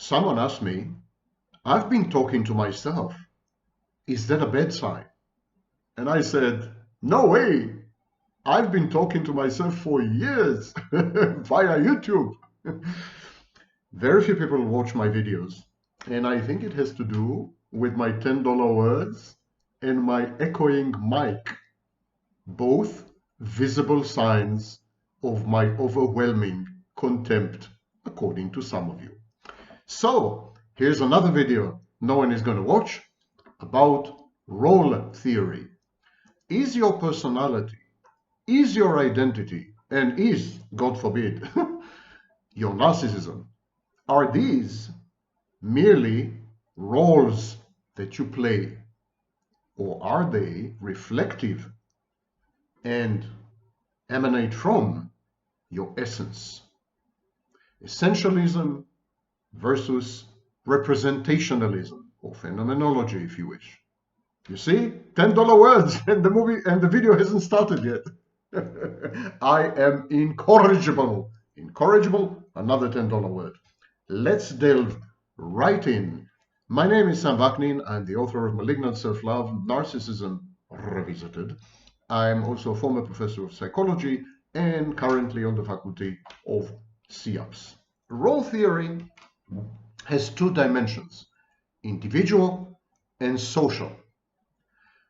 Someone asked me, I've been talking to myself. Is that a bad sign? And I said, no way. I've been talking to myself for years via YouTube. Very few people watch my videos, and I think it has to do with my $10 words and my echoing mic, both visible signs of my overwhelming contempt, according to some of you. So, here's another video no one is going to watch about role theory. Is your personality, is your identity, and is, God forbid, your narcissism, are these merely roles that you play, or are they reflective and emanate from your essence? Essentialism versus representationalism, or phenomenology, if you wish. You see, $10 words, and the video hasn't started yet. I am incorrigible. Incorrigible, another $10 word. Let's delve right in. My name is Sam Vaknin. I'm the author of Malignant Self-Love, Narcissism Revisited. I'm also a former professor of psychology and currently on the faculty of SIAPS. Role theory has two dimensions, individual and social.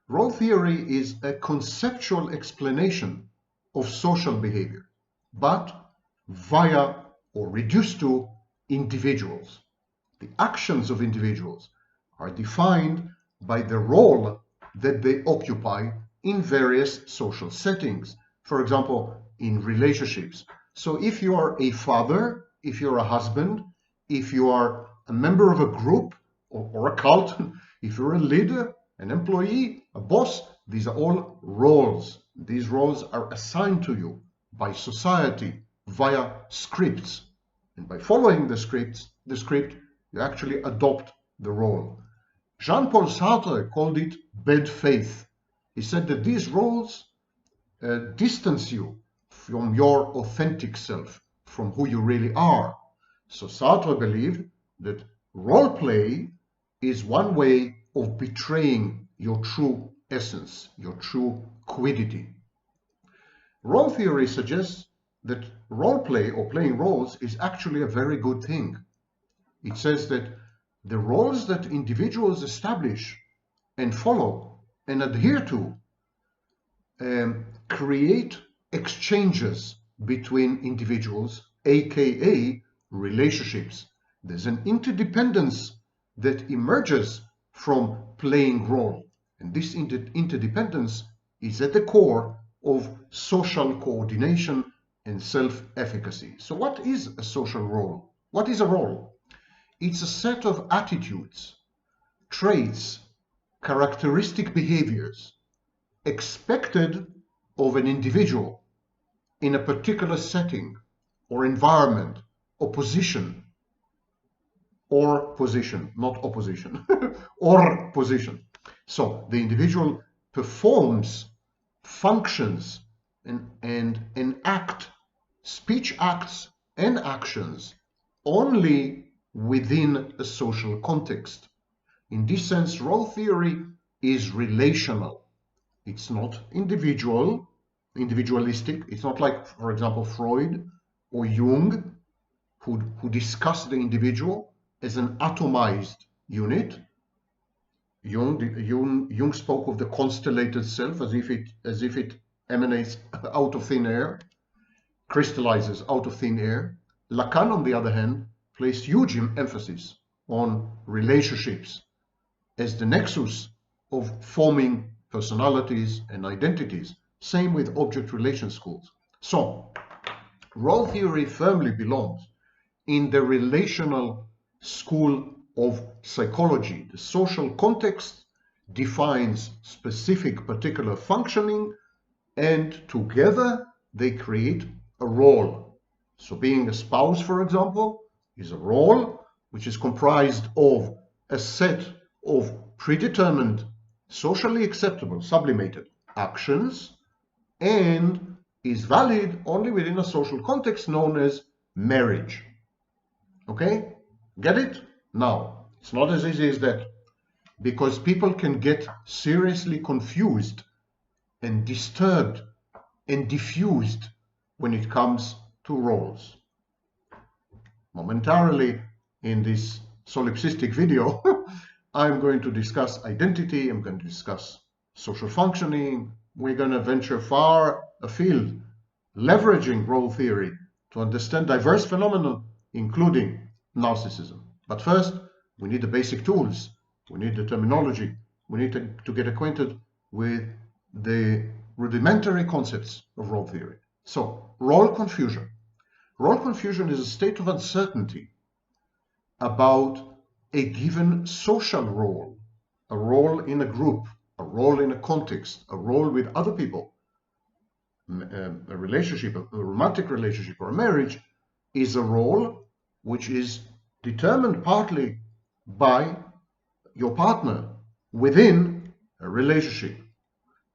Role theory is a conceptual explanation of social behavior, but via or reduced to individuals. The actions of individuals are defined by the role that they occupy in various social settings. For example, in relationships. So if you are a father, if you're a husband, if you are a member of a group or a cult, if you're a leader, an employee, a boss, these are all roles. These roles are assigned to you by society via scripts. And by following the script, you actually adopt the role. Jean-Paul Sartre called it bad faith. He said that these roles distance you from your authentic self, from who you really are. So Sartre believed that role play is one way of betraying your true essence, your true quiddity. Role theory suggests that role play or playing roles is actually a very good thing. It says that the roles that individuals establish and follow and adhere to create exchanges between individuals, aka relationships. There's an interdependence that emerges from playing role, and this interdependence is at the core of social coordination and self-efficacy. So what is a social role? What is a role? It's a set of attitudes, traits, characteristic behaviors expected of an individual in a particular setting or environment or position, not opposition, or position. So the individual performs, functions, and enact speech acts and actions only within a social context. In this sense, role theory is relational. It's not individualistic. It's not like, for example, Freud or Jung, who discussed the individual as an atomized unit. Jung spoke of the constellated self as if it emanates out of thin air, crystallizes out of thin air. Lacan, on the other hand, placed huge emphasis on relationships as the nexus of forming personalities and identities. Same with object relation schools. So, role theory firmly belongs in the relational school of psychology. The social context defines specific particular functioning, and together they create a role. So being a spouse, for example, is a role which is comprised of a set of predetermined, socially acceptable, sublimated actions, and is valid only within a social context known as marriage. Okay? Get it? Now, it's not as easy as that, because people can get seriously confused and disturbed and diffused when it comes to roles. Momentarily, in this solipsistic video, I'm going to discuss identity, I'm going to discuss social functioning, we're going to venture far afield, leveraging role theory to understand diverse phenomena, including narcissism. But first, we need the basic tools, we need the terminology, we need to get acquainted with the rudimentary concepts of role theory. So, role confusion. Role confusion is a state of uncertainty about a given social role, a role in a group, a role in a context, a role with other people, a relationship, a romantic relationship or a marriage, is a role which is determined partly by your partner within a relationship.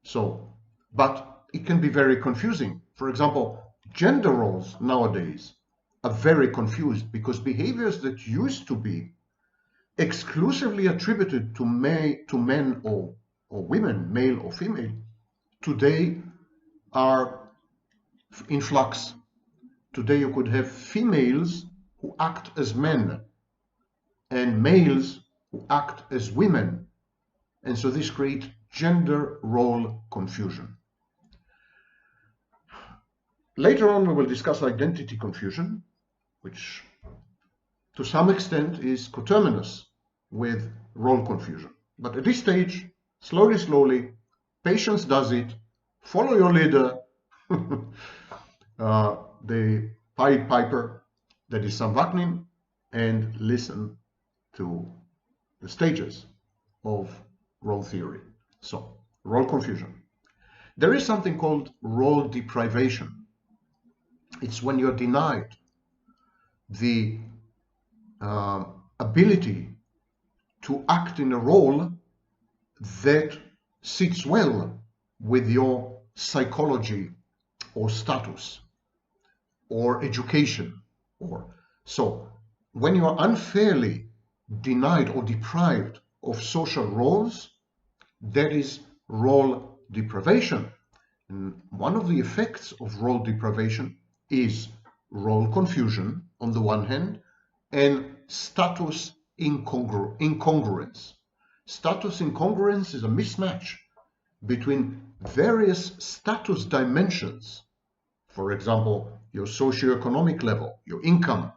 So, but it can be very confusing. For example, gender roles nowadays are very confused because behaviors that used to be exclusively attributed to men or women, male or female, today are in flux. Today you could have females who act as men and males who act as women. And so this creates gender role confusion. Later on we will discuss identity confusion, which to some extent is coterminous with role confusion. But at this stage, slowly, patience does it. Follow your leader, the Pied Piper, that is Sam Vaknin, and listen to the stages of role theory. So, role confusion. There is something called role deprivation. It's when you're denied the ability to act in a role that sits well with your psychology or status or education. So when you are unfairly denied or deprived of social roles, that is role deprivation. And one of the effects of role deprivation is role confusion on the one hand and status incongruence. Status incongruence is a mismatch between various status dimensions, for example, your socioeconomic level, your income,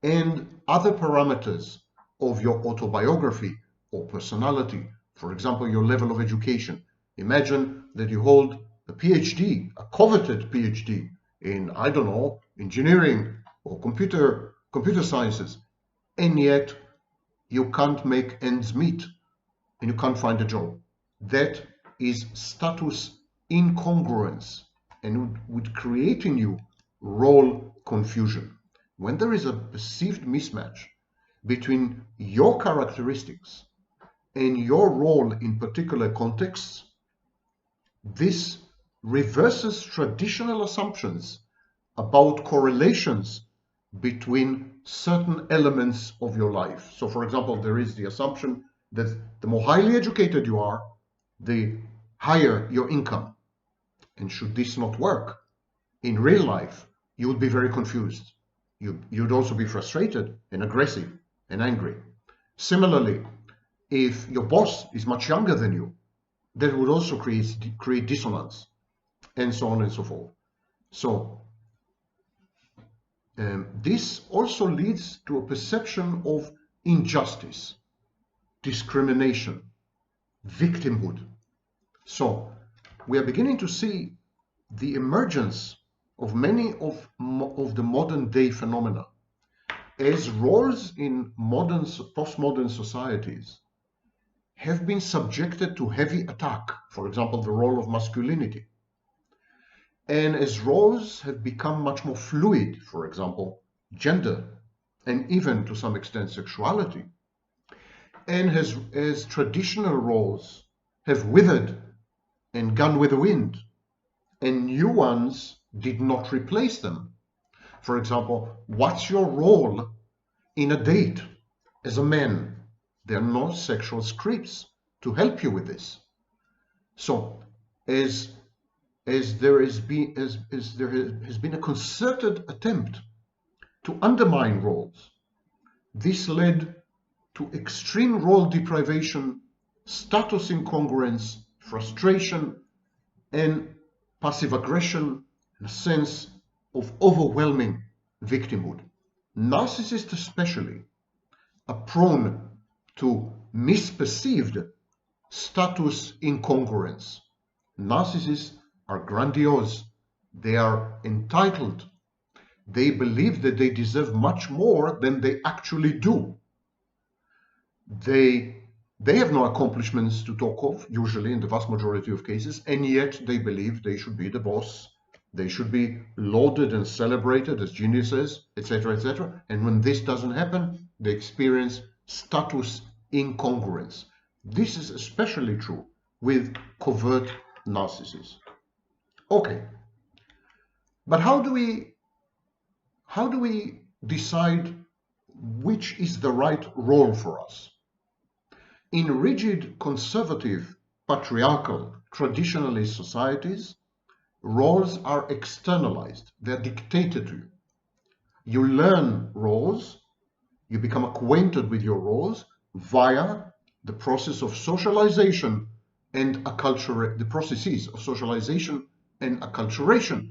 and other parameters of your autobiography or personality, for example, your level of education. Imagine that you hold a PhD, a coveted PhD in, I don't know, engineering or computer sciences, and yet you can't make ends meet and you can't find a job. That is status incongruence and would create in you role confusion. When there is a perceived mismatch between your characteristics and your role in particular contexts, this reverses traditional assumptions about correlations between certain elements of your life. So, for example, there is the assumption that the more highly educated you are, the higher your income. And should this not work in real life, you would be very confused. You'd also be frustrated and aggressive and angry. Similarly, if your boss is much younger than you, that would also create dissonance, and so on and so forth. So this also leads to a perception of injustice, discrimination, victimhood. So we are beginning to see the emergence of many of the modern day phenomena as roles in postmodern societies have been subjected to heavy attack. For example, the role of masculinity. And as roles have become much more fluid, for example, gender, and even to some extent sexuality, and as traditional roles have withered and gone with the wind, and new ones did not replace them. For example, what's your role in a date as a man. There are no sexual scripts to help you with this. So as there has been a concerted attempt to undermine roles, this led to extreme role deprivation, status incongruence, frustration, and passive aggression, and a sense of overwhelming victimhood. Narcissists especially are prone to misperceived status incongruence. Narcissists are grandiose. They are entitled. They believe that they deserve much more than they actually do. They have no accomplishments to talk of, usually in the vast majority of cases, and yet they believe they should be the boss. They should be lauded and celebrated as geniuses, etc., etc. And when this doesn't happen, they experience status incongruence. This is especially true with covert narcissists. Okay, but how do we decide which is the right role for us? In rigid, conservative, patriarchal, traditionalist societies, roles are externalized. They're dictated to you. You learn roles, you become acquainted with your roles via the process of socialization and the processes of socialization and acculturation.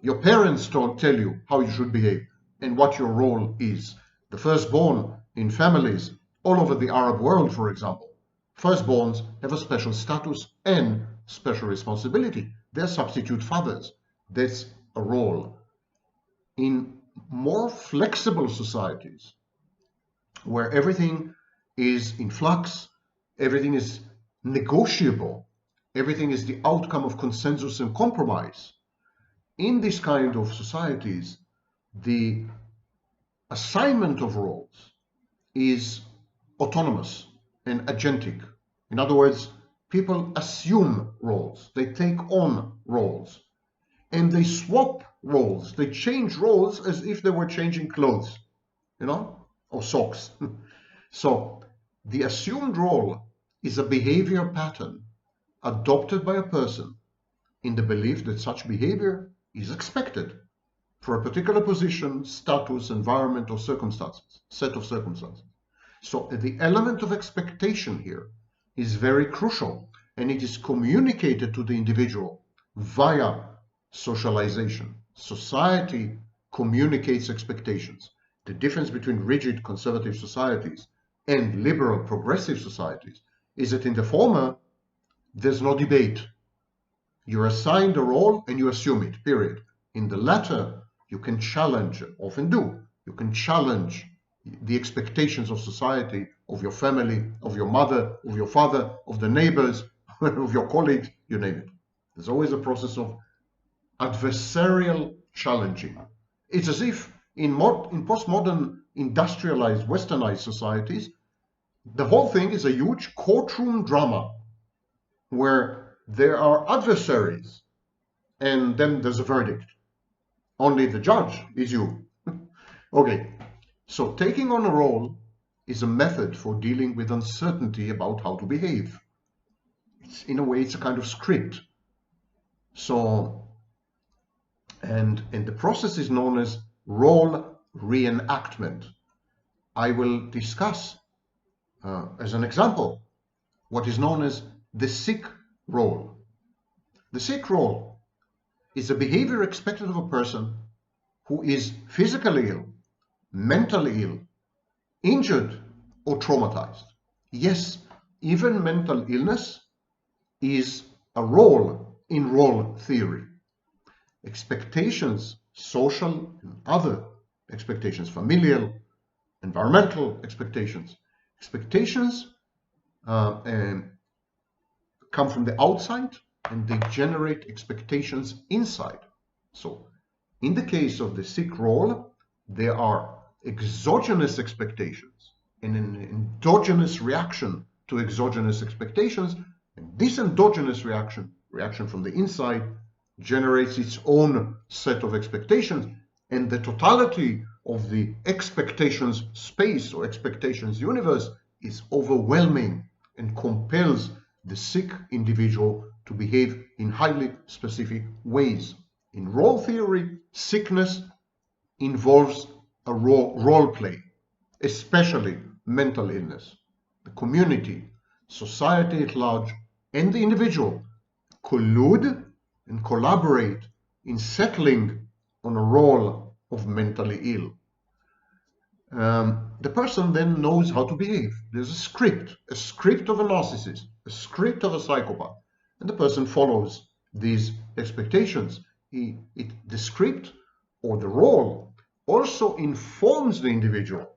Your parents don't tell you how you should behave and what your role is. The firstborn in families all over the Arab world, for example, firstborns have a special status and special responsibility. They're substitute fathers. That's a role. In more flexible societies, where everything is in flux, everything is negotiable, everything is the outcome of consensus and compromise, in this kind of societies, the assignment of roles is autonomous and agentic. In other words, people assume roles, they take on roles, and they swap roles, they change roles as if they were changing clothes, or socks. So the assumed role is a behavior pattern adopted by a person in the belief that such behavior is expected for a particular position, status, environment, or circumstances, set of circumstances. So the element of expectation here is very crucial, and it is communicated to the individual via socialization. Society communicates expectations. The difference between rigid conservative societies and liberal progressive societies is that in the former, there's no debate. You're assigned a role and you assume it, period. In the latter, you can challenge, often do, you can challenge the expectations of society, of your family, of your mother, of your father, of the neighbors, of your colleagues, you name it. There's always a process of adversarial challenging. It's as if in postmodern industrialized, westernized societies, the whole thing is a huge courtroom drama where there are adversaries and then there's a verdict. Only the judge is you. Okay, so taking on a role is a method for dealing with uncertainty about how to behave. In a way, it's a kind of script. So, and the process is known as role reenactment. I will discuss, as an example, what is known as the sick role. The sick role is a behavior expected of a person who is physically ill, mentally ill, injured, or traumatized. Yes, even mental illness is a role in role theory. Expectations, social and other expectations, familial, environmental expectations. Expectations come from the outside and they generate expectations inside. So in the case of the sick role, there are exogenous expectations and an endogenous reaction to exogenous expectations. And this endogenous reaction from the inside, generates its own set of expectations. And the totality of the expectations space or expectations universe is overwhelming and compels the sick individual to behave in highly specific ways. In role theory, sickness involves a role play, especially mental illness. The community, society at large, and the individual collude and collaborate in settling on a role of mentally ill. The person then knows how to behave. There's a script of a narcissist, a script of a psychopath, and the person follows these expectations. The script or the role also informs the individual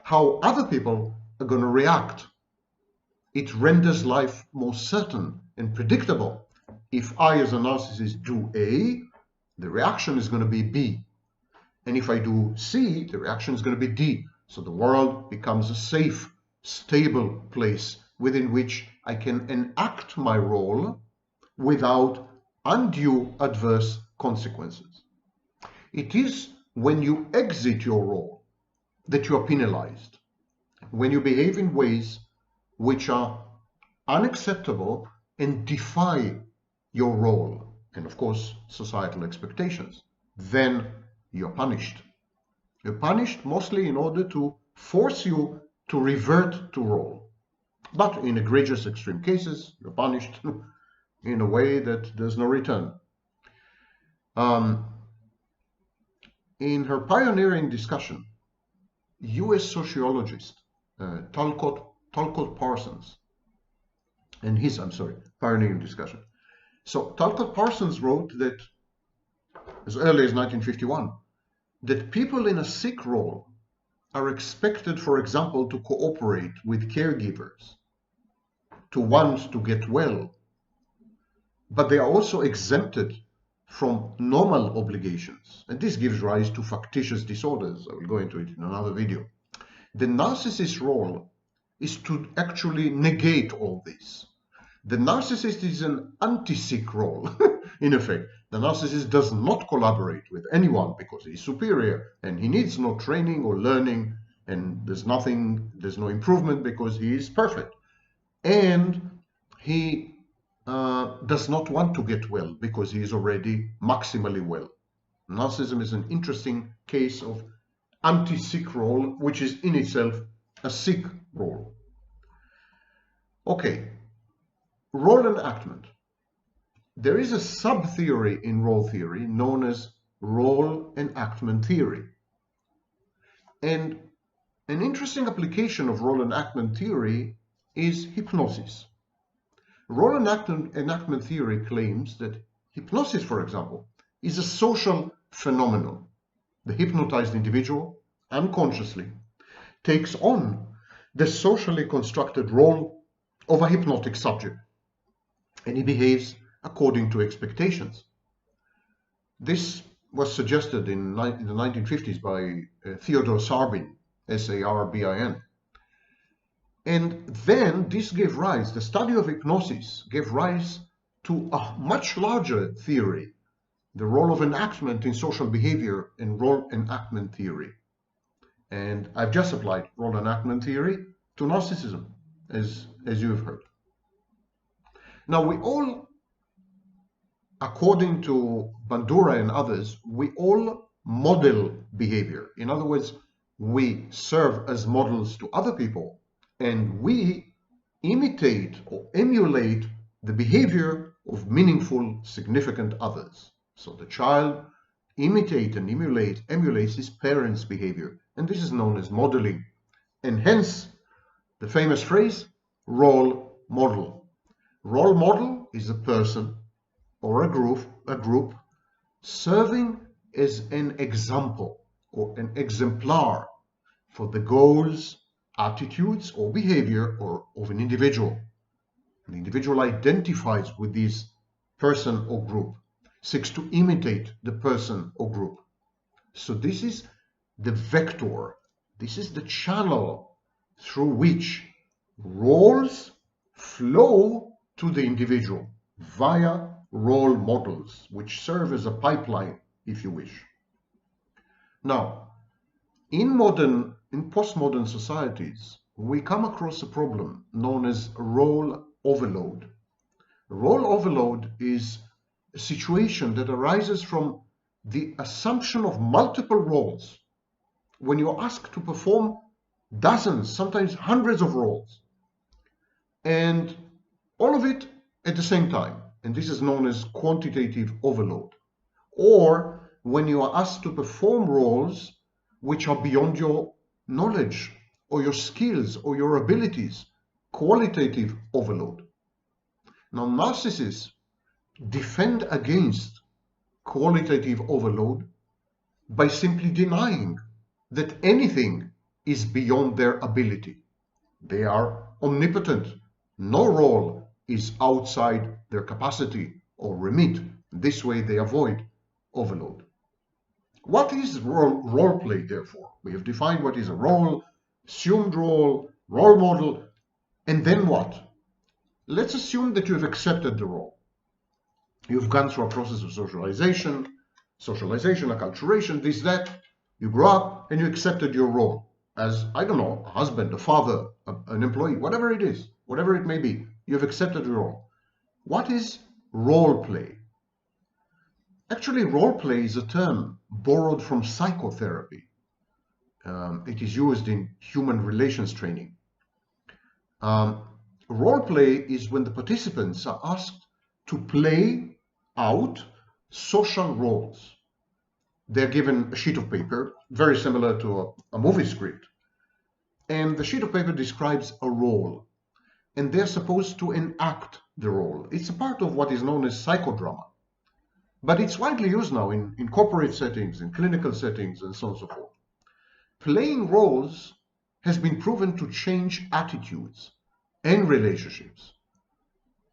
how other people are going to react. It renders life more certain and predictable. If I, as a narcissist, do A, the reaction is going to be B. And if I do C, the reaction is going to be D. So the world becomes a safe, stable place within which I can enact my role without undue adverse consequences. It is when you exit your role that you are penalized, when you behave in ways which are unacceptable and defy your role and, of course, societal expectations. Then you're punished. You're punished mostly in order to force you to revert to role. But in egregious extreme cases, you're punished in a way that there's no return. In her pioneering discussion, US sociologist Talcott Parsons, and his, pioneering discussion. So Talcott Parsons wrote that, as early as 1951, that people in a sick role are expected, for example, to cooperate with caregivers, to want to get well, but they are also exempted from normal obligations, and this gives rise to factitious disorders. I will go into it in another video. The narcissist role is to actually negate all this. The narcissist is an anti-sick role, in effect. The narcissist does not collaborate with anyone because he's superior and he needs no training or learning, and there's no improvement because he is perfect. And he does not want to get well because he is already maximally well. Narcissism is an interesting case of anti-sick role, which is in itself a sick role. Okay, role enactment. There is a sub-theory in role theory known as role enactment theory. And an interesting application of role enactment theory is hypnosis. Role enactment theory claims that hypnosis, for example, is a social phenomenon. The hypnotized individual, unconsciously, takes on the socially constructed role of a hypnotic subject, and he behaves according to expectations. This was suggested in the 1950s by Theodore Sarbin, S-A-R-B-I-N. And then this gave rise, the study of hypnosis gave rise to a much larger theory, the role of enactment in social behavior and role enactment theory. And I've just applied role enactment theory to narcissism, as you have heard. Now, we all, according to Bandura and others, we all model behavior. In other words, we serve as models to other people, and we imitate or emulate the behavior of meaningful, significant others. So the child imitates and emulates his parents' behavior, and this is known as modeling. And hence the famous phrase, role model. Role model is a person or a group serving as an example or an exemplar for the goals, attitudes, or behavior of an individual. The individual identifies with this person or group, seeks to imitate the person or group. So this is the vector, this is the channel through which roles flow to the individual via role models, which serve as a pipeline, if you wish. Now, In postmodern societies, we come across a problem known as role overload. Role overload is a situation that arises from the assumption of multiple roles. When you're asked to perform dozens, sometimes hundreds of roles, and all of it at the same time. And this is known as quantitative overload. Or when you are asked to perform roles which are beyond your knowledge or your skills or your abilities, qualitative overload. Now, narcissists defend against qualitative overload by simply denying that anything is beyond their ability. They are omnipotent. No role is outside their capacity or remit. This way they avoid overload. What is role play, therefore? We have defined what is a role, assumed role, role model, and then what? Let's assume that you have accepted the role. You've gone through a process of socialization, acculturation, this, that. You grew up and you accepted your role as, I don't know, a husband, a father, an employee, whatever it is, whatever it may be. You've accepted your role. What is role play? Actually, role play is a term borrowed from psychotherapy. It is used in human relations training. Role play is when the participants are asked to play out social roles. They're given a sheet of paper, very similar to a movie script. And the sheet of paper describes a role. And they're supposed to enact the role. It's a part of what is known as psychodrama. But it's widely used now in corporate settings, in clinical settings, and so on and so forth. Playing roles has been proven to change attitudes and relationships.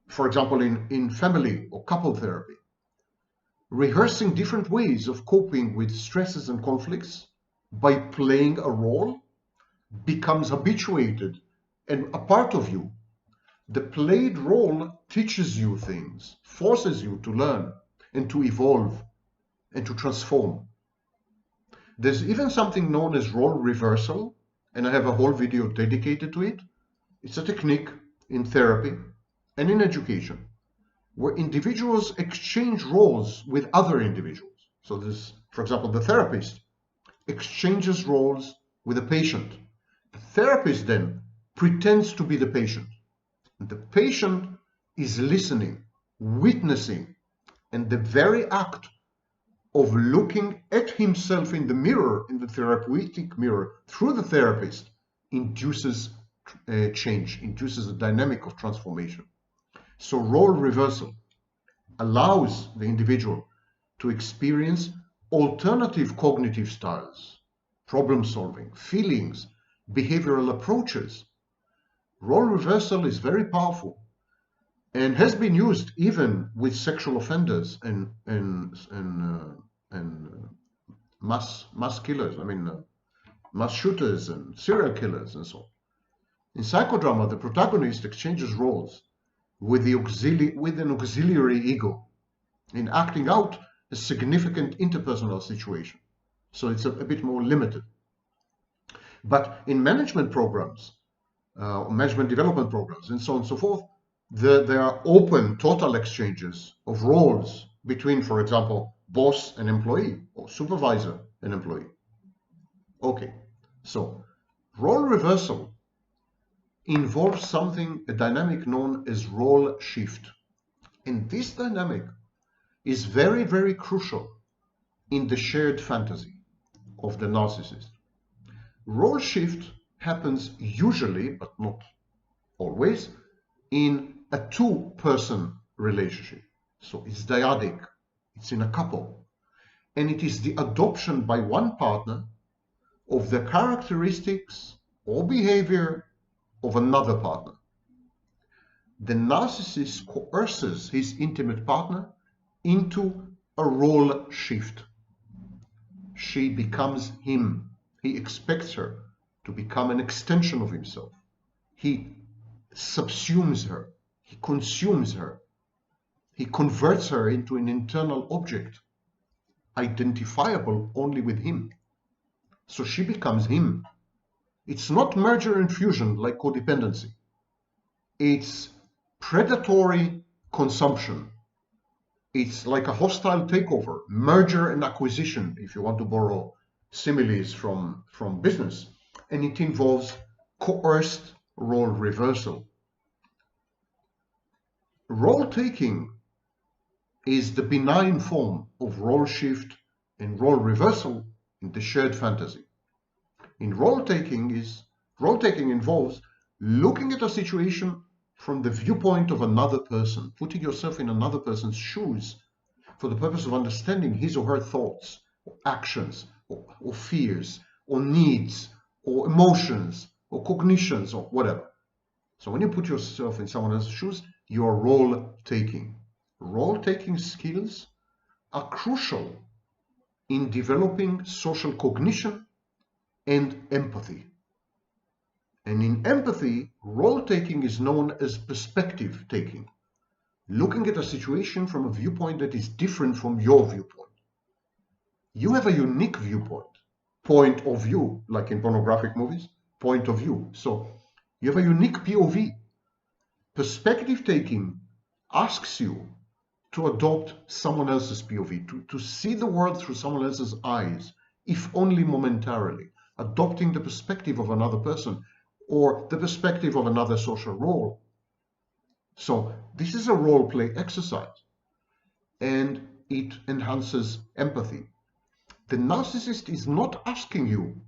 For example, in family or couple therapy, rehearsing different ways of coping with stresses and conflicts by playing a role becomes habituated and a part of you. The played role teaches you things, forces you to learn and to evolve and to transform. There's even something known as role reversal, and I have a whole video dedicated to it. It's a technique in therapy and in education where individuals exchange roles with other individuals. So this, for example, the therapist exchanges roles with a patient. The therapist then pretends to be the patient. And the patient is listening, witnessing, and the very act of looking at himself in the mirror, in the therapeutic mirror, through the therapist, induces change, induces a dynamic of transformation. So role reversal allows the individual to experience alternative cognitive styles, problem solving, feelings, behavioral approaches. Role reversal is very powerful and has been used even with sexual offenders and mass killers, mass shooters and serial killers and so on. In psychodrama, the protagonist exchanges roles with an auxiliary ego in acting out a significant interpersonal situation. So it's a bit more limited. But in management programs, management development programs, and so on and so forth, there are open, total exchanges of roles between, for example, boss and employee, or supervisor and employee. Okay, so role reversal involves something, a dynamic known as role shift. And this dynamic is very, very crucial in the shared fantasy of the narcissist. Role shift happens usually, but not always, in a two-person relationship. So it's dyadic, it's in a couple. And it is the adoption by one partner of the characteristics or behavior of another partner. The narcissist coerces his intimate partner into a role shift. She becomes him. He expects her to become an extension of himself. He subsumes her. He consumes her. He converts her into an internal object, identifiable only with him. So she becomes him. It's not merger and fusion like codependency. It's predatory consumption. It's like a hostile takeover, merger and acquisition, if you want to borrow similes from business. And it involves coerced role reversal. Role taking is the benign form of role shift and role reversal in the shared fantasy. In role taking involves looking at a situation from the viewpoint of another person, putting yourself in another person's shoes for the purpose of understanding his or her thoughts, or actions, or fears, or needs, or emotions, or cognitions, or whatever. So when you put yourself in someone else's shoes, you are role taking. Role taking skills are crucial in developing social cognition and empathy. And in empathy, role taking is known as perspective taking, looking at a situation from a viewpoint that is different from your viewpoint. You have a unique viewpoint, point of view, like in pornographic movies, point of view. So you have a unique POV. Perspective taking asks you to adopt someone else's POV, to see the world through someone else's eyes, if only momentarily, adopting the perspective of another person or the perspective of another social role. So this is a role play exercise, and it enhances empathy. The narcissist is not asking you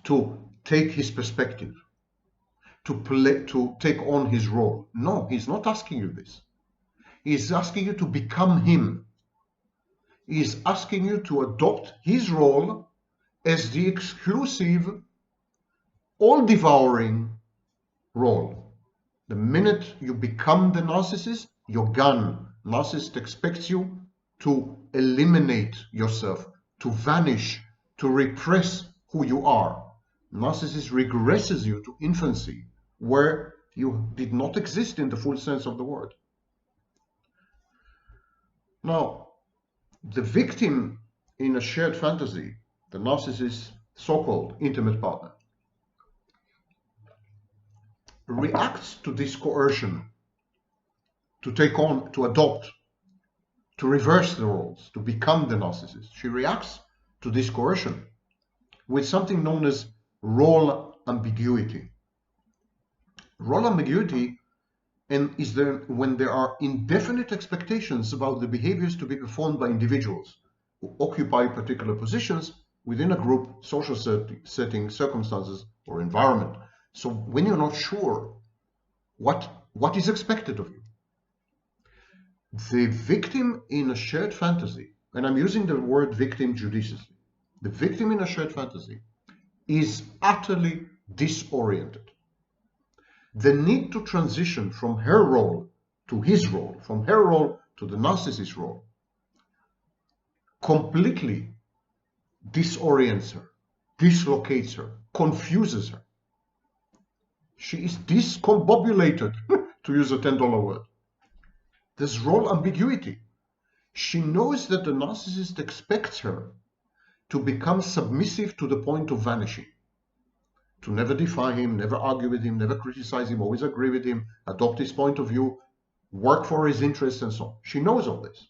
to take his perspective, to take on his role. No, he's not asking you this. He's asking you to become him. He's asking you to adopt his role as the exclusive, all-devouring role. The minute you become the narcissist, you're gone. Narcissist expects you to eliminate yourself, to vanish, to repress who you are. Narcissist regresses you to infancy, where you did not exist in the full sense of the word. Now, the victim in a shared fantasy, the narcissist's so-called intimate partner, reacts to this coercion, to take on, to adopt, to reverse the roles, to become the narcissist. She reacts to this coercion with something known as role ambiguity. Role ambiguity is there when there are indefinite expectations about the behaviors to be performed by individuals who occupy particular positions within a group, social setting, circumstances, or environment. So when you're not sure what is expected of you, the victim in a shared fantasy, and I'm using the word victim judiciously, the victim in a shared fantasy is utterly disoriented. The need to transition from her role to his role, from her role to the narcissist role, completely disorients her, dislocates her, confuses her. She is discombobulated, to use a $10 word. There's role ambiguity. She knows that the narcissist expects her to become submissive to the point of vanishing, to never defy him, never argue with him, never criticize him, always agree with him, adopt his point of view, work for his interests, and so on. She knows all this.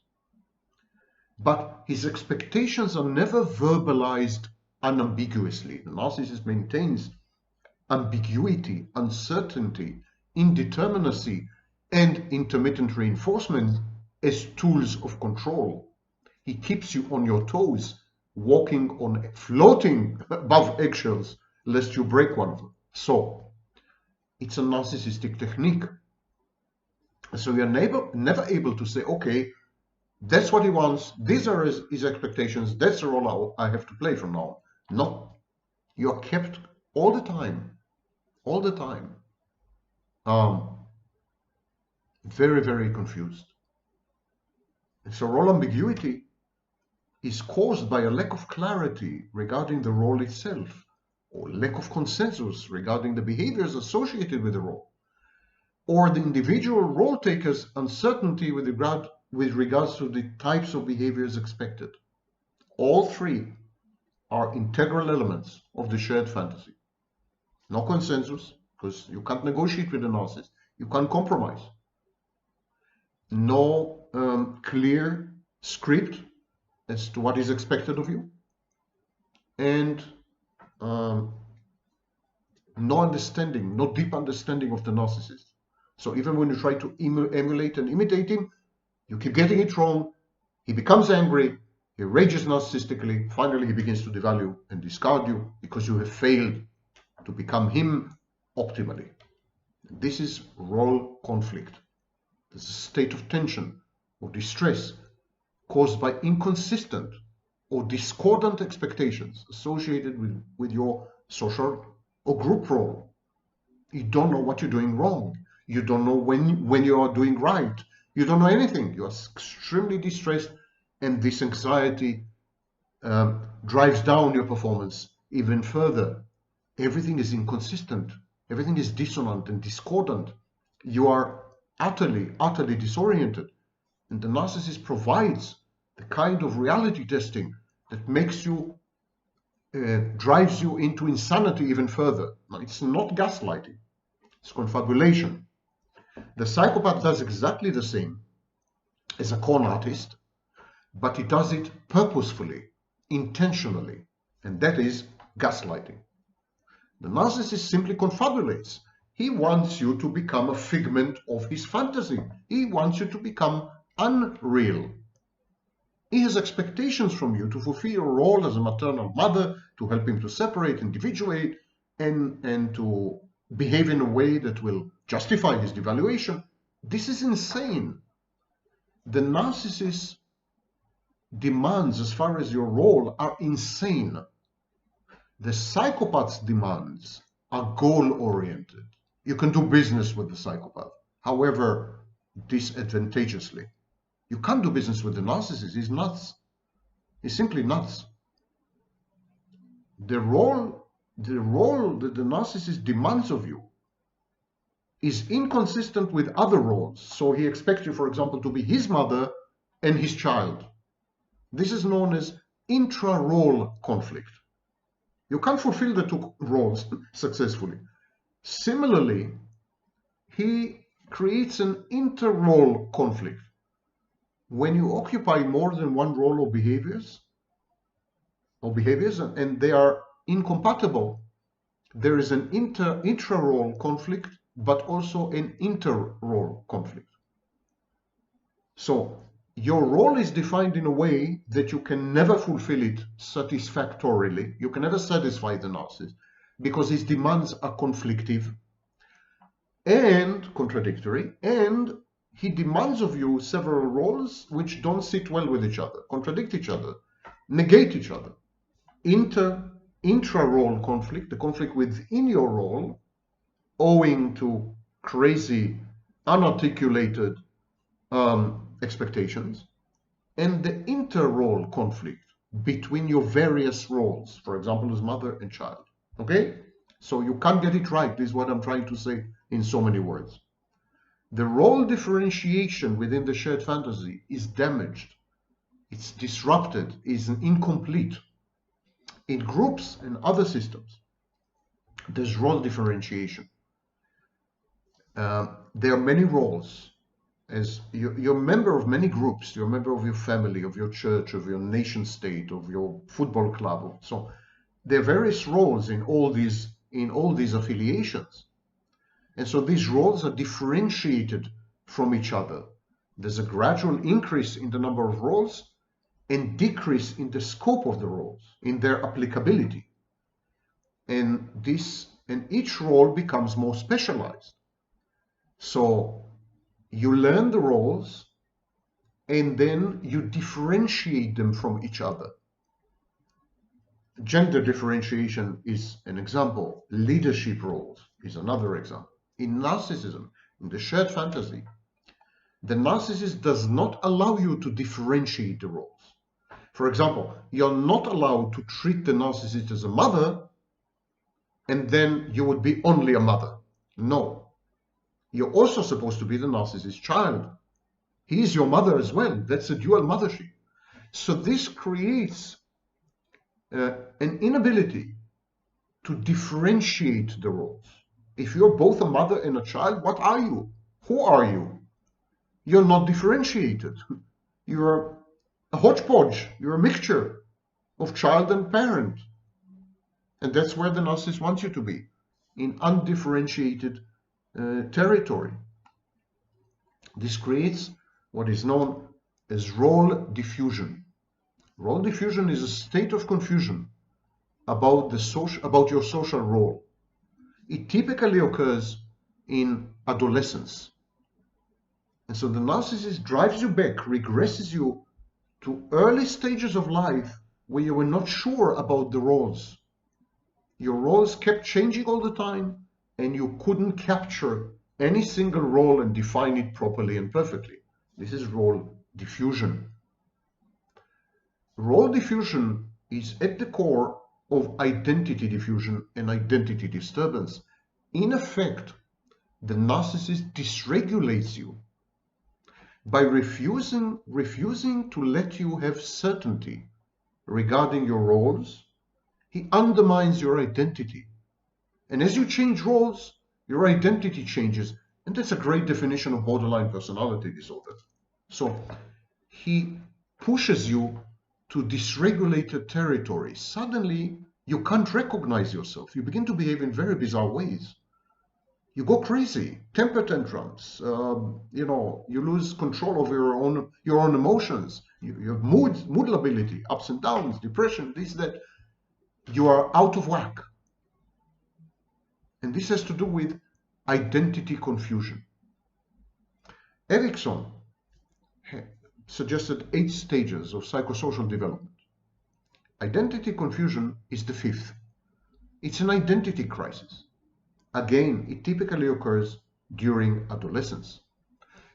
But his expectations are never verbalized unambiguously. The narcissist maintains ambiguity, uncertainty, indeterminacy, and intermittent reinforcement as tools of control. He keeps you on your toes, floating above eggshells, lest you break one of them. So, it's a narcissistic technique. So you're never able to say, okay, that's what he wants, these are his expectations, that's the role I have to play from now on. No, you're kept all the time, very, very confused. And so role ambiguity is caused by a lack of clarity regarding the role itself, or lack of consensus regarding the behaviors associated with the role, or the individual role taker's uncertainty with regards to the types of behaviors expected. All three are integral elements of the shared fantasy. No consensus, because you can't negotiate with a narcissist. You can't compromise. No clear script as to what is expected of you. And no understanding, no deep understanding of the narcissist. So even when you try to emulate and imitate him, you keep getting it wrong. He becomes angry. He rages narcissistically. Finally, he begins to devalue and discard you because you have failed to become him optimally. This is role conflict. This is a state of tension or distress caused by inconsistent or discordant expectations associated with your social or group role. You don't know what you're doing wrong. You don't know when you are doing right. You don't know anything. You are extremely distressed, and this anxiety drives down your performance even further. Everything is inconsistent. Everything is dissonant and discordant. You are utterly disoriented. And the narcissist provides the kind of reality testing that makes you, drives you into insanity even further. Now, it's not gaslighting. It's confabulation. The psychopath does exactly the same as a con artist, but he does it purposefully, intentionally, and that is gaslighting. The narcissist simply confabulates. He wants you to become a figment of his fantasy. He wants you to become unreal. He has expectations from you to fulfill your role as a maternal mother, to help him to separate, individuate, and to behave in a way that will justify his devaluation. This is insane. The narcissist's demands as far as your role are insane. The psychopath's demands are goal-oriented. You can do business with the psychopath, however disadvantageously. You can't do business with the narcissist. He's nuts. He's simply nuts. The role that the narcissist demands of you is inconsistent with other roles. So he expects you, for example, to be his mother and his child. This is known as intra-role conflict. You can't fulfill the two roles successfully. Similarly, he creates an inter-role conflict. When you occupy more than one role or behaviors, and they are incompatible, there is an intra-role conflict, but also an inter-role conflict. So your role is defined in a way that you can never fulfill it satisfactorily. You can never satisfy the narcissist because his demands are conflictive and contradictory, and he demands of you several roles which don't sit well with each other, contradict each other, negate each other. Intra-role conflict, the conflict within your role, owing to crazy, unarticulated expectations, and the inter-role conflict between your various roles, for example, as mother and child. Okay? So you can't get it right. This is what I'm trying to say in so many words. The role differentiation within the shared fantasy is damaged. It's disrupted, is incomplete. In groups and other systems, there's role differentiation. There are many roles. As you're a member of many groups, you're a member of your family, of your church, of your nation state, of your football club. So there are various roles in all these affiliations. And so these roles are differentiated from each other. There's a gradual increase in the number of roles and decrease in the scope of the roles, in their applicability. And each role becomes more specialized. So you learn the roles and then you differentiate them from each other. Gender differentiation is an example. Leadership roles is another example. In narcissism, in the shared fantasy, the narcissist does not allow you to differentiate the roles. For example, you're not allowed to treat the narcissist as a mother and then you would be only a mother. No. You're also supposed to be the narcissist's child. He is your mother as well. That's a dual mothership. So this creates an inability to differentiate the roles. If you're both a mother and a child, what are you? Who are you? You're not differentiated. You're a hodgepodge. You're a mixture of child and parent. And that's where the narcissist wants you to be, in undifferentiated territory. This creates what is known as role diffusion. Role diffusion is a state of confusion about your social role. It typically occurs in adolescence. And so the narcissist drives you back, regresses you to early stages of life where you were not sure about the roles. Your roles kept changing all the time, and you couldn't capture any single role and define it properly and perfectly. This is role diffusion. Role diffusion is at the core of identity diffusion and identity disturbance. In effect, the narcissist dysregulates you by refusing to let you have certainty regarding your roles. He undermines your identity. And as you change roles, your identity changes. And that's a great definition of borderline personality disorder. So he pushes you to dysregulated territory. Suddenly, you can't recognize yourself. You begin to behave in very bizarre ways. You go crazy, temper tantrums, you lose control of your own emotions. You have mood lability, ups and downs, depression, this, that. You are out of whack. And this has to do with identity confusion. Erikson suggested 8 stages of psychosocial development. Identity confusion is the 5th. It's an identity crisis. Again, it typically occurs during adolescence.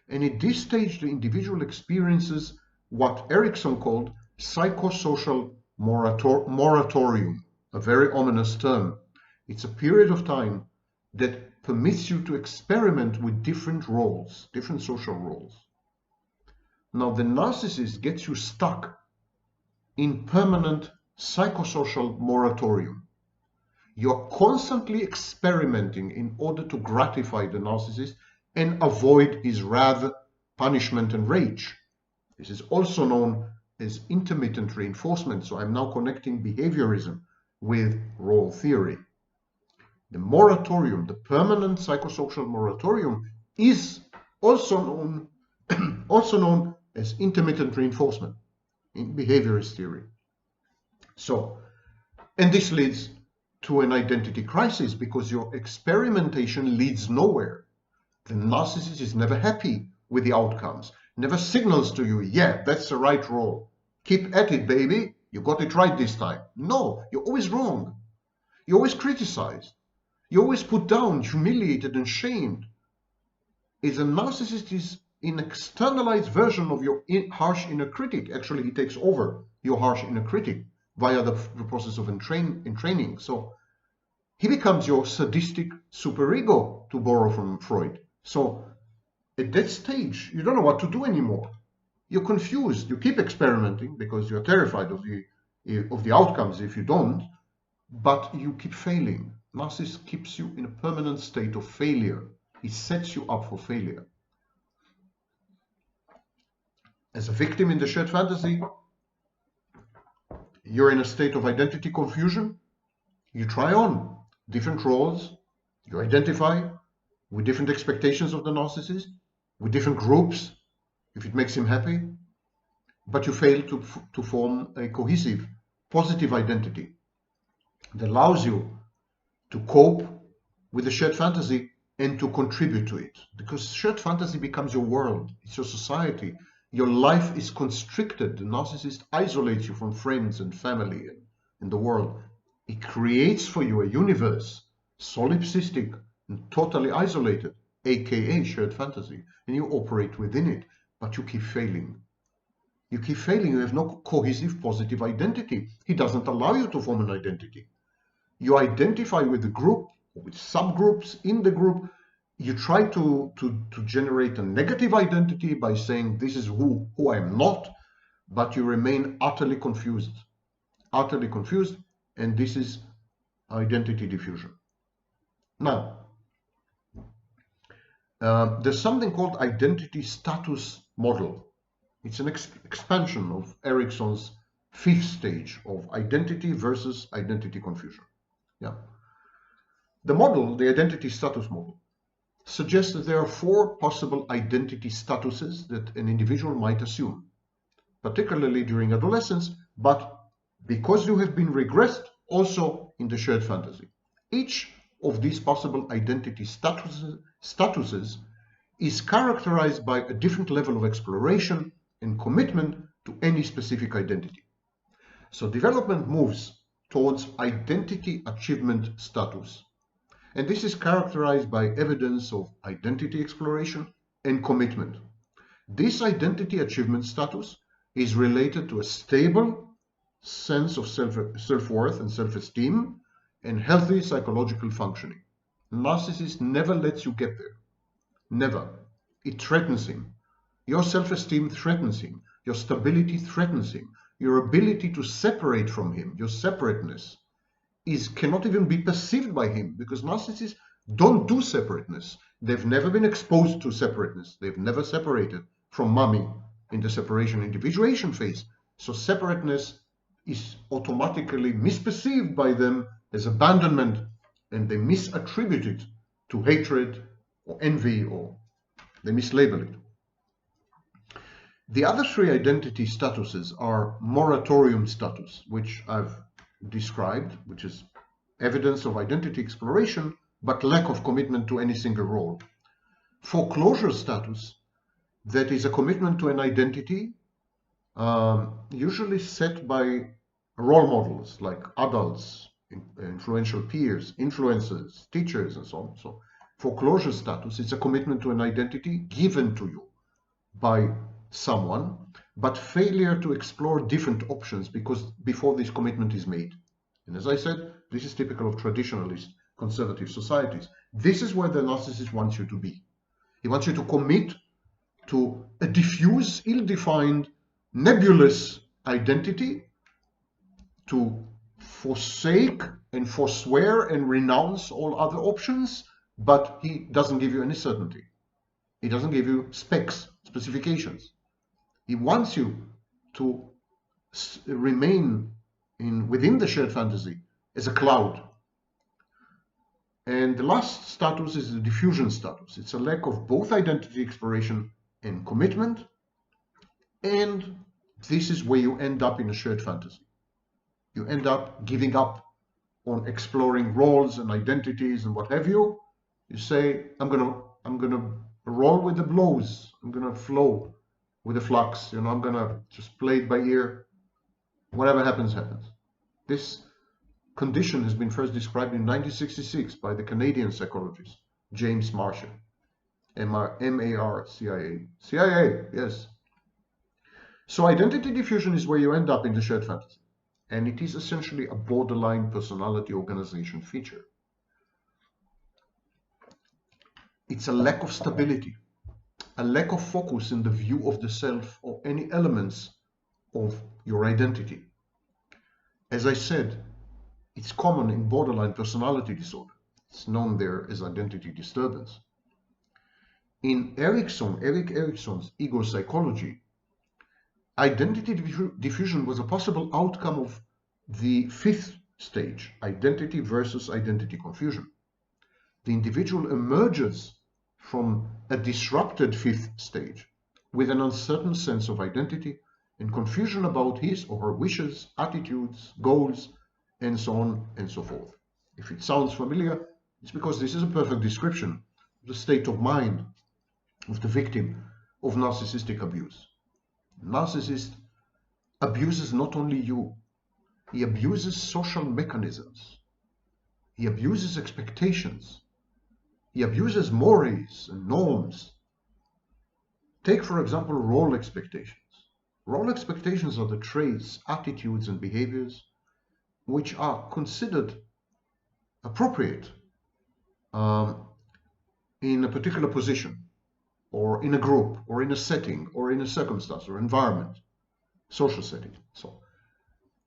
And at this stage, the individual experiences what Erikson called psychosocial moratorium, a very ominous term. It's a period of time that permits you to experiment with different roles, different social roles. Now, the narcissist gets you stuck in permanent psychosocial moratorium. You're constantly experimenting in order to gratify the narcissist and avoid his wrath, punishment, and rage. This is also known as intermittent reinforcement. So I'm now connecting behaviorism with role theory. The moratorium, the permanent psychosocial moratorium, is also known as intermittent reinforcement in behaviorist theory. So, and this leads to an identity crisis because your experimentation leads nowhere. The narcissist is never happy with the outcomes, never signals to you, yeah, that's the right role. Keep at it, baby. You got it right this time. No, you're always wrong. You're always criticized. You're always put down, humiliated, and shamed. If a narcissist is an externalized version of your harsh inner critic, actually he takes over your harsh inner critic via the process of entraining. So he becomes your sadistic superego, to borrow from Freud. So at that stage, you don't know what to do anymore. You're confused. You keep experimenting because you're terrified of the outcomes if you don't, but you keep failing. Narcissist keeps you in a permanent state of failure. He sets you up for failure. As a victim in the shared fantasy, you're in a state of identity confusion. You try on different roles. You identify with different expectations of the narcissist, with different groups, if it makes him happy, but you fail to form a cohesive, positive identity that allows you to cope with the shared fantasy and to contribute to it. Because shared fantasy becomes your world, it's your society. Your life is constricted. The narcissist isolates you from friends and family and the world. It creates for you a universe, solipsistic and totally isolated, aka shared fantasy, and you operate within it, but you keep failing. You keep failing. You have no cohesive, positive identity. He doesn't allow you to form an identity. You identify with the group, with subgroups in the group. You try to generate a negative identity by saying this is who I am not, but you remain utterly confused. utterly confused, and this is identity diffusion. Now, there's something called identity status model. It's an expansion of Erikson's 5th stage of identity versus identity confusion. Yeah. The model, the identity status model, suggests that there are 4 possible identity statuses that an individual might assume, particularly during adolescence, but because you have been regressed, also in the shared fantasy. Each of these possible identity statuses is characterized by a different level of exploration and commitment to any specific identity. So development moves towards identity achievement status. And this is characterized by evidence of identity exploration and commitment. This identity achievement status is related to a stable sense of self-worth and self-esteem and healthy psychological functioning. Narcissist never lets you get there. Never. It threatens him. Your self-esteem threatens him. Your stability threatens him. Your ability to separate from him, your separateness, cannot even be perceived by him, because narcissists don't do separateness. They've never been exposed to separateness. They've never separated from mommy in the separation individuation phase. So separateness is automatically misperceived by them as abandonment, and they misattribute it to hatred or envy, or they mislabel it. The other 3 identity statuses are moratorium status, which I've described, which is evidence of identity exploration but lack of commitment to any single role. Foreclosure status, that is a commitment to an identity, usually set by role models like adults, influential peers, influencers, teachers, and so on. So foreclosure status is a commitment to an identity given to you by someone, but failure to explore different options before this commitment is made. And as I said, this is typical of traditionalist conservative societies. This is where the narcissist wants you to be. He wants you to commit to a diffuse, ill-defined, nebulous identity, to forsake and forswear and renounce all other options, but he doesn't give you any certainty. He doesn't give you specifications. He wants you to remain within the shared fantasy as a cloud. And the last status is the diffusion status. It's a lack of both identity exploration and commitment, and this is where you end up in a shared fantasy. You end up giving up on exploring roles and identities and what have you. You say, I'm gonna roll with the blows. I'm gonna flow with the flux. I'm gonna just play it by ear. Whatever happens, happens. This condition has been first described in 1966 by the Canadian psychologist James Marshall. M-A-R-C-I-A. CIA, yes. So identity diffusion is where you end up in the shared fantasy. And it is essentially a borderline personality organization feature. It's a lack of stability, a lack of focus in the view of the self or any elements of your identity. As I said, it's common in borderline personality disorder. It's known there as identity disturbance. In Erik Erikson's ego psychology, identity diffusion was a possible outcome of the 5th stage, identity versus identity confusion. The individual emerges from a disrupted 5th stage with an uncertain sense of identity and confusion about his or her wishes, attitudes, goals, and so on and so forth. If it sounds familiar, it's because this is a perfect description of the state of mind of the victim of narcissistic abuse. Narcissist abuses not only you, he abuses social mechanisms, he abuses expectations, he abuses mores and norms. Take, for example, role expectations. Role expectations are the traits, attitudes, and behaviors which are considered appropriate in a particular position, or in a group, or in a setting, or in a circumstance, or environment, social setting. So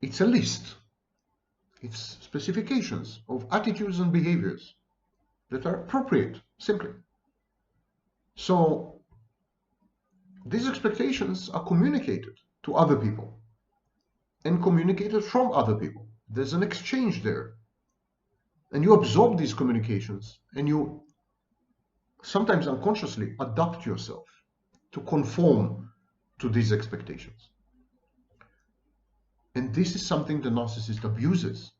It's a list. It's specifications of attitudes and behaviors that are appropriate, simply. So these expectations are communicated to other people and communicated from other people. There's an exchange there. And you absorb these communications and you sometimes unconsciously adapt yourself to conform to these expectations. And this is something the narcissist abuses.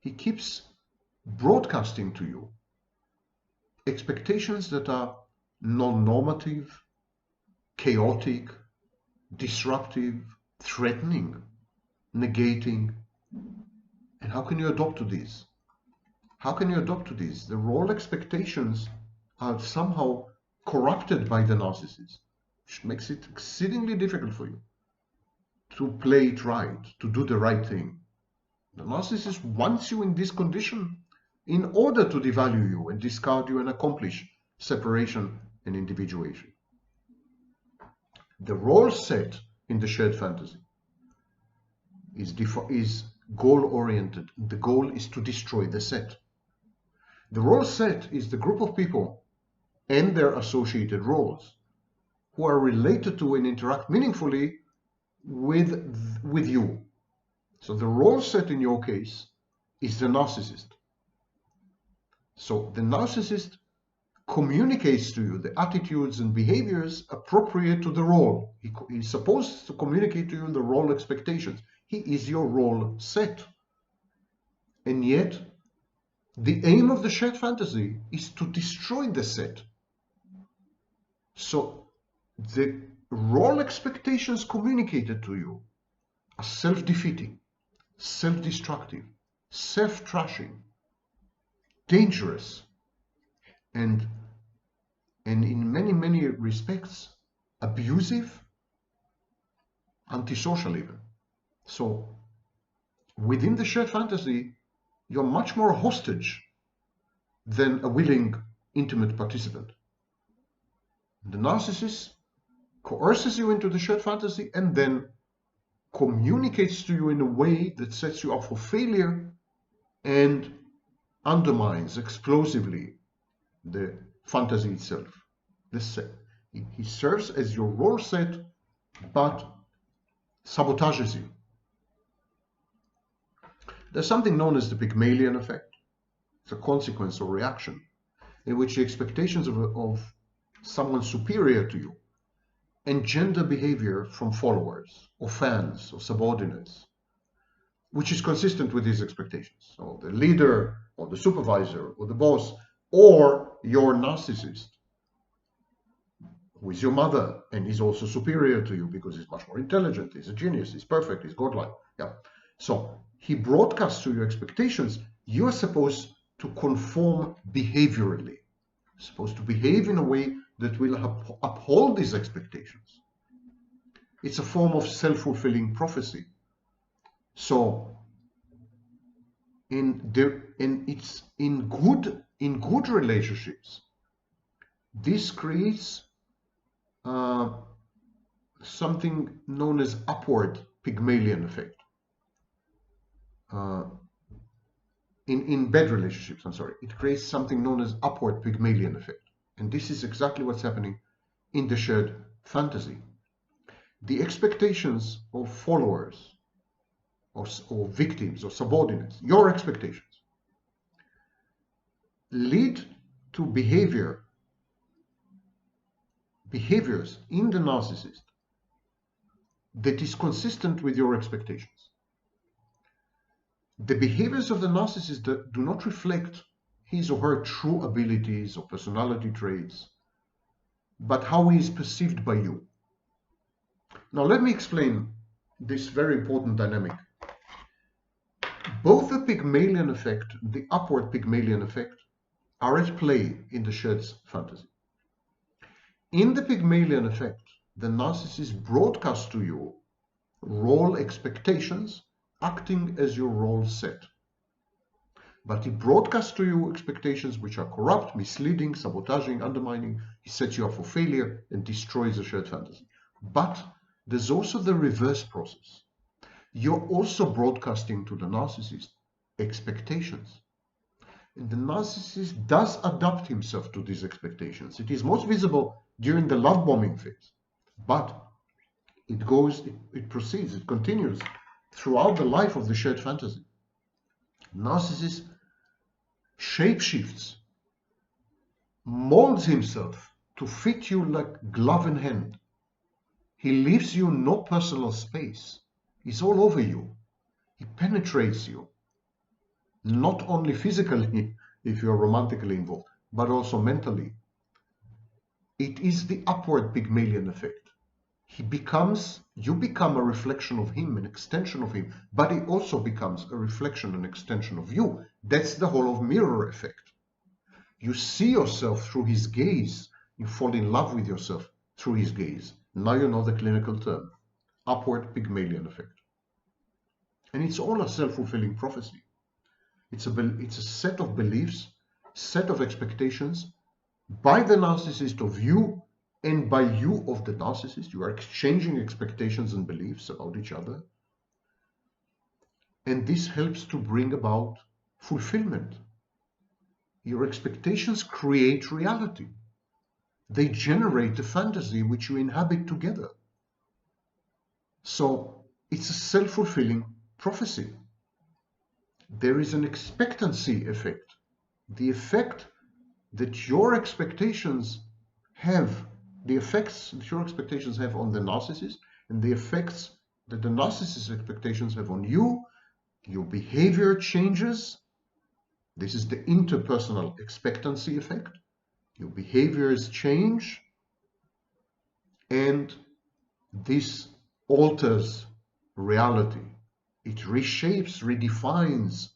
He keeps broadcasting to you expectations that are non-normative, chaotic, disruptive, threatening, negating. And how can you adopt to these? How can you adopt to these? The role expectations are somehow corrupted by the narcissist, which makes it exceedingly difficult for you to play it right, to do the right thing. The narcissist wants you in this condition in order to devalue you and discard you and accomplish separation and individuation. The role set in the shared fantasy is goal-oriented. The goal is to destroy the set. The role set is the group of people and their associated roles who are related to and interact meaningfully with you. So the role set in your case is the narcissist. So the narcissist communicates to you the attitudes and behaviors appropriate to the role. He's supposed to communicate to you the role expectations. He is your role set. And yet, the aim of the shared fantasy is to destroy the set. So the role expectations communicated to you are self-defeating, self-destructive, self-trashing, dangerous, and in many respects abusive, antisocial even. So within the shared fantasy, you're much more a hostage than a willing, intimate participant. The narcissist coerces you into the shared fantasy and then communicates to you in a way that sets you up for failure and undermines explosively the fantasy itself. He serves as your role set, but sabotages you. There's something known as the Pygmalion effect. It's a consequence or reaction in which the expectations of someone superior to you engender behavior from followers or fans or subordinates, which is consistent with these expectations. So the leader or the supervisor or the boss or your narcissist, who is your mother and is also superior to you because he's much more intelligent, he's a genius, he's perfect, he's godlike. Yeah. So he broadcasts to you expectations. You're supposed to conform behaviorally, supposed to behave in a way that will uphold these expectations. It's a form of self-fulfilling prophecy. So in good relationships, this creates something known as upward Pygmalion effect. In bad relationships, it creates something known as upward Pygmalion effect. And this is exactly what's happening in the shared fantasy. The expectations of followers or victims or subordinates, your expectations, lead to behaviors in the narcissist that is consistent with your expectations. The behaviors of the narcissist do not reflect his or her true abilities or personality traits, but how he is perceived by you. Now let me explain this very important dynamic. Both the Pygmalion effect and the upward Pygmalion effect are at play in the shared fantasy. In the Pygmalion effect, the narcissist broadcasts to you role expectations acting as your role set. But he broadcasts to you expectations which are corrupt, misleading, sabotaging, undermining. He sets you up for failure and destroys the shared fantasy. But there's also the reverse process. you're also broadcasting to the narcissist expectations. And the narcissist does adapt himself to these expectations. It is most visible during the love bombing phase, but it proceeds, it continues throughout the life of the shared fantasy. Narcissist shapeshifts, molds himself to fit you like glove in hand. He leaves you no personal space. He's all over you. He penetrates you, not only physically, if you're romantically involved, but also mentally. It is the upward Pygmalion effect. You become a reflection of him, an extension of him, but he also becomes a reflection, an extension of you. That's the whole of mirror effect. You see yourself through his gaze. You fall in love with yourself through his gaze. Now you know the clinical term, upward Pygmalion effect. And it's all a self-fulfilling prophecy. It's a set of beliefs, set of expectations by the narcissist of you and by you of the narcissist. You are exchanging expectations and beliefs about each other. And this helps to bring about fulfillment. Your expectations create reality. They generate a fantasy which you inhabit together. So it's a self-fulfilling prophecy. There is an expectancy effect. The effect that your expectations have, the effects that your expectations have on the narcissist, and the effects that the narcissist's expectations have on you, your behavior changes. This is the interpersonal expectancy effect. Your behaviors change, and this alters reality. It reshapes, redefines,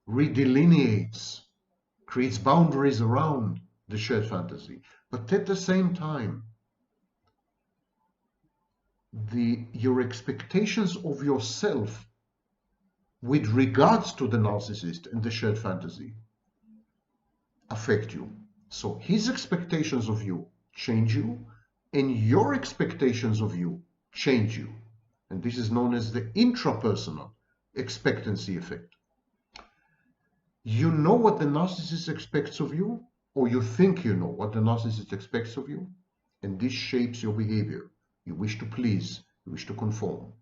redelineates, creates boundaries around the shared fantasy. But at the same time, your expectations of yourself with regards to the narcissist and the shared fantasy affect you. So his expectations of you change you, and your expectations of you change you. And this is known as the intrapersonal expectancy effect. You know what the narcissist expects of you, or you think you know what the narcissist expects of you, and this shapes your behavior. You wish to please, you wish to conform.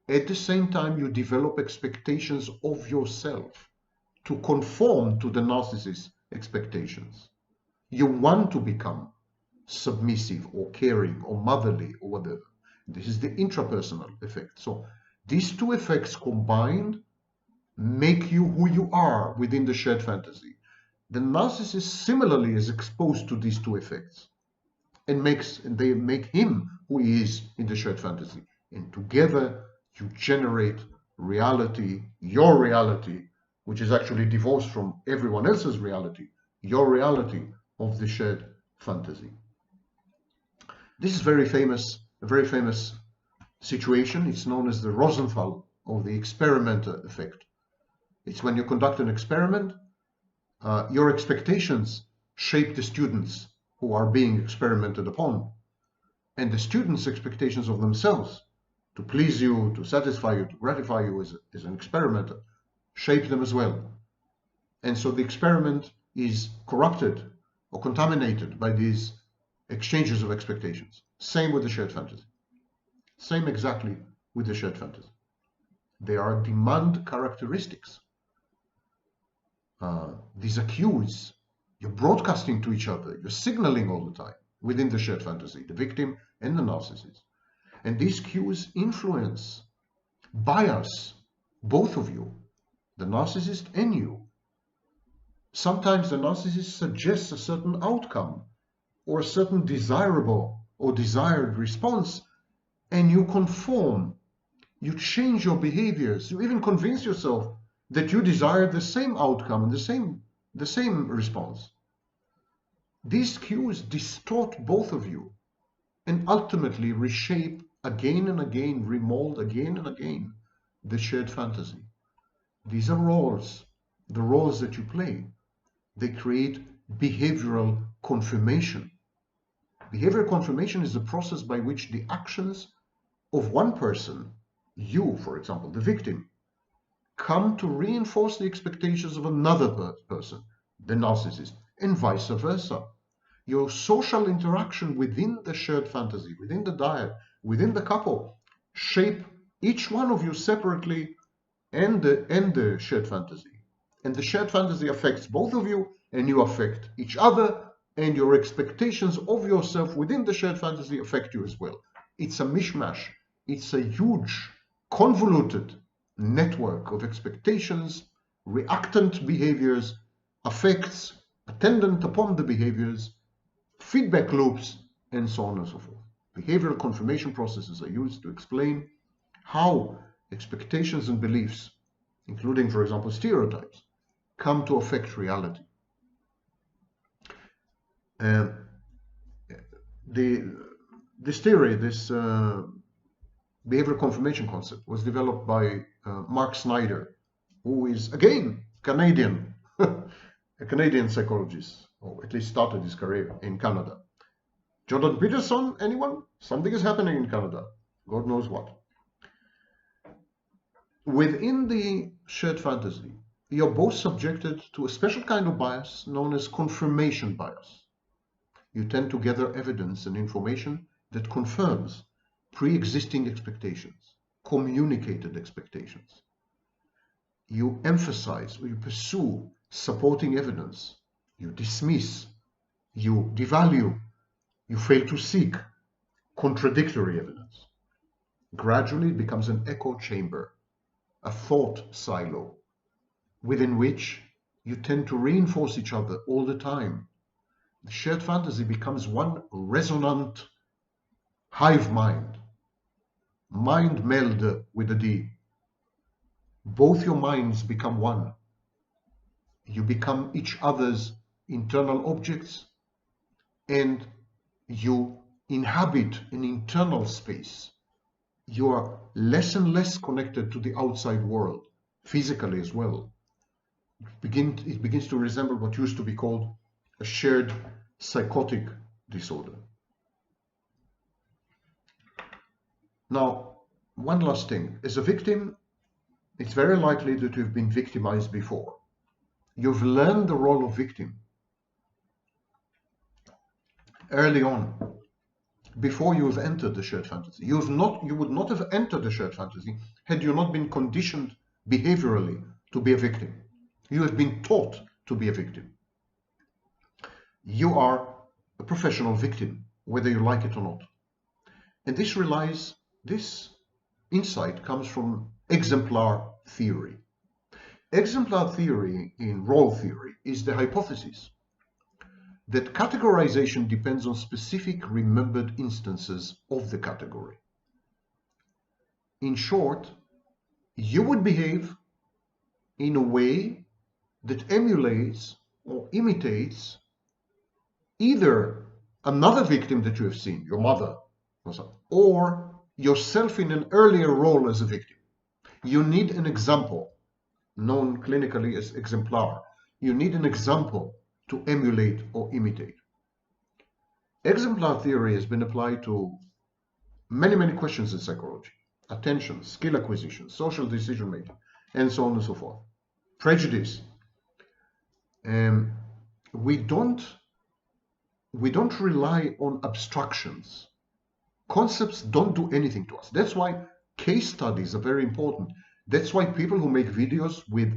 At the same time, you develop expectations of yourself to conform to the narcissist's expectations. You want to become submissive or caring or motherly or whatever. This is the intrapersonal effect. So these two effects combined make you who you are within the shared fantasy. The narcissist similarly is exposed to these two effects and they make him who he is in the shared fantasy. And together you generate reality, your reality, which is actually divorced from everyone else's reality, your reality of the shared fantasy. This is a very famous situation. It's known as the Rosenthal or the experimenter effect. It's when you conduct an experiment, your expectations shape the students who are being experimented upon. And the students' expectations of themselves to please you, to satisfy you, to gratify you as an experimenter shape them as well. And so the experiment is corrupted or contaminated by these exchanges of expectations. Same with the shared fantasy. Same exactly with the shared fantasy. They are demand characteristics. These are cues. You're broadcasting to each other. You're signaling all the time within the shared fantasy, the victim and the narcissist. And these cues influence, bias both of you, the narcissist and you. Sometimes the narcissist suggests a certain outcome or a certain desirable or desired response, and you conform. You change your behaviors. You even convince yourself that you desire the same outcome and the same response. These cues distort both of you and ultimately reshape again and again, remold again and again the shared fantasy. These are roles, the roles that you play. They create behavioral confirmation. Behavioral confirmation is the process by which the actions of one person, you, for example, the victim, come to reinforce the expectations of another person, the narcissist, and vice versa. Your social interaction within the shared fantasy, within the dyad, within the couple, shape each one of you separately and the shared fantasy. And the shared fantasy affects both of you, and you affect each other, and your expectations of yourself within the shared fantasy affect you as well. It's a mishmash. It's a huge, convoluted network of expectations, reactant behaviors, affects, attendant upon the behaviors, feedback loops, and so on and so forth. Behavioral confirmation processes are used to explain how expectations and beliefs, including, for example, stereotypes, come to affect reality. This theory, this behavioral confirmation concept, was developed by Mark Snyder, who is, again, Canadian, a Canadian psychologist, or at least started his career in Canada. Jordan Peterson, anyone? Something is happening in Canada. God knows what. Within the shared fantasy, you're both subjected to a special kind of bias known as confirmation bias. You tend to gather evidence and information that confirms pre-existing expectations, communicated expectations. You emphasize or you pursue supporting evidence. You dismiss, you devalue, you fail to seek contradictory evidence. Gradually it becomes an echo chamber, a thought silo, within which you tend to reinforce each other all the time. The shared fantasy becomes one resonant hive mind, mind meld with a D. Both your minds become one. You become each other's internal objects, and you inhabit an internal space. You are less and less connected to the outside world, physically as well. It begins to resemble what used to be called a shared psychotic disorder. Now, one last thing. As a victim, it's very likely that you've been victimized before. You've learned the role of victim early on, before you have entered the shared fantasy. You would not have entered the shared fantasy had you not been conditioned behaviorally to be a victim. You have been taught to be a victim. You are a professional victim, whether you like it or not. And this insight comes from exemplar theory. Exemplar theory in role theory is the hypothesis that categorization depends on specific remembered instances of the category. In short, you would behave in a way that emulates or imitates either another victim that you have seen, your mother, or yourself in an earlier role as a victim. You need an example, known clinically as exemplar. You need an example to emulate or imitate. Exemplar theory has been applied to many, many questions in psychology: attention, skill acquisition, social decision making, and so on and so forth. Prejudice. We don't rely on abstractions. Concepts don't do anything to us. That's why case studies are very important. That's why people who make videos with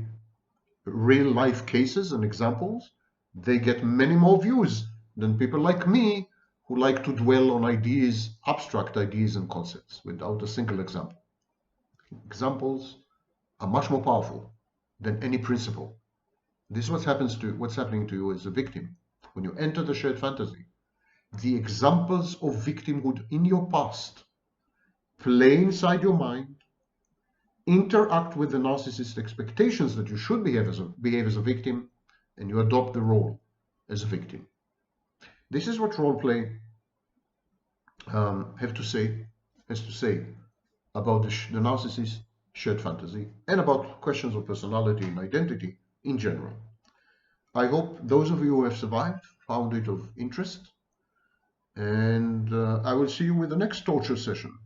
real life cases and examples, they get many more views than people like me who like to dwell on ideas, abstract ideas and concepts without a single example. Examples are much more powerful than any principle. This is what's happening to you as a victim. When you enter the shared fantasy, the examples of victimhood in your past play inside your mind, interact with the narcissist expectations that you should behave as a victim, and you adopt the role as a victim. This is what role play has to say about the narcissist shared fantasy and about questions of personality and identity in general. I hope those of you who have survived found it of interest, and I will see you with the next torture session.